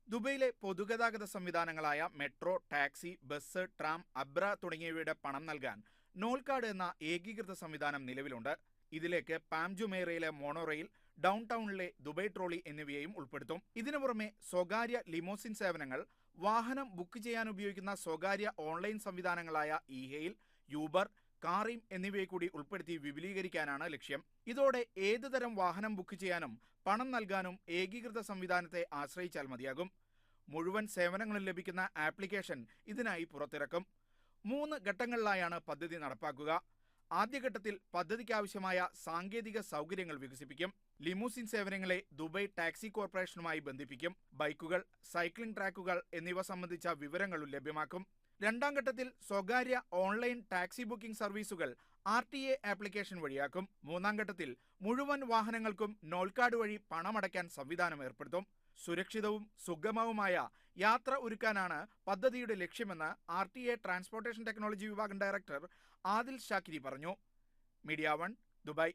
ദുബൈയിലെ പൊതുഗതാഗത സംവിധാനങ്ങളായ metro, taxi, bus, tram, അബ്ര തുടങ്ങിയവയുടെ പണം നൽകാൻ നോൾകാർഡ് എന്ന ഏകീകൃത സംവിധാനം നിലവിലുണ്ട്. ഇതിലേക്ക് പാം ജുമൈറയിലെ മോണോറെയിൽ, ഡൗൺ ടൗണിലെ ദുബൈ ട്രോളി എന്നിവയെയും ഉൾപ്പെടുത്തും. ഇതിനു പുറമെ സ്വകാര്യ ലിമോസിൻ സേവനങ്ങൾ, വാഹനം ബുക്ക് ചെയ്യാൻ ഉപയോഗിക്കുന്ന സ്വകാര്യ ഓൺലൈൻ സംവിധാനങ്ങളായ ഇ-ഹെയിൽ, യൂബർ, കാറീം എന്നിവയെ കൂടി ഉൾപ്പെടുത്തി വിപുലീകരിക്കാനാണ് ലക്ഷ്യം. ഇതോടെ ഏതുതരം വാഹനം ബുക്ക് ചെയ്യാനും പണം നൽകാനും ഏകീകൃത സംവിധാനത്തെ ആശ്രയിച്ചാൽ മതിയാകും. മുഴുവൻ സേവനങ്ങളും ലഭിക്കുന്ന ആപ്ലിക്കേഷൻ ഇതിനായി പുറത്തിറക്കും. 3 ഘട്ടങ്ങളിലായാണ് പദ്ധതി നടപ്പാക്കുക. ആദ്യഘട്ടത്തിൽ പദ്ധതിക്കാവശ്യമായ സാങ്കേതിക സൗകര്യങ്ങൾ വികസിപ്പിക്കും. ലിമൂസിൻ സേവനങ്ങളെ ദുബൈ ടാക്സി കോർപ്പറേഷനുമായി ബന്ധിപ്പിക്കും. ബൈക്കുകൾ, സൈക്ലിംഗ് ട്രാക്കുകൾ എന്നിവ സംബന്ധിച്ച വിവരങ്ങളും ലഭ്യമാക്കും. രണ്ടാം ഘട്ടത്തിൽ സ്വകാര്യ ഓൺലൈൻ ടാക്സി ബുക്കിംഗ് സർവീസുകൾ RTA ആപ്ലിക്കേഷൻ വഴിയാക്കും. മൂന്നാം ഘട്ടത്തിൽ മുഴുവൻ വാഹനങ്ങൾക്കും നോൾകാർഡ് വഴി പണമടയ്ക്കാൻ സംവിധാനം ഏർപ്പെടുത്തും. സുരക്ഷിതവും സുഗമവുമായ യാത്ര ഒരുക്കാനാണ് പദ്ധതിയുടെ ലക്ഷ്യമെന്ന് RTA ട്രാൻസ്പോർട്ടേഷൻ ടെക്നോളജി വിഭാഗം ഡയറക്ടർ ആദിൽ ഷാക്കിരി പറഞ്ഞു. Media 1, Dubai.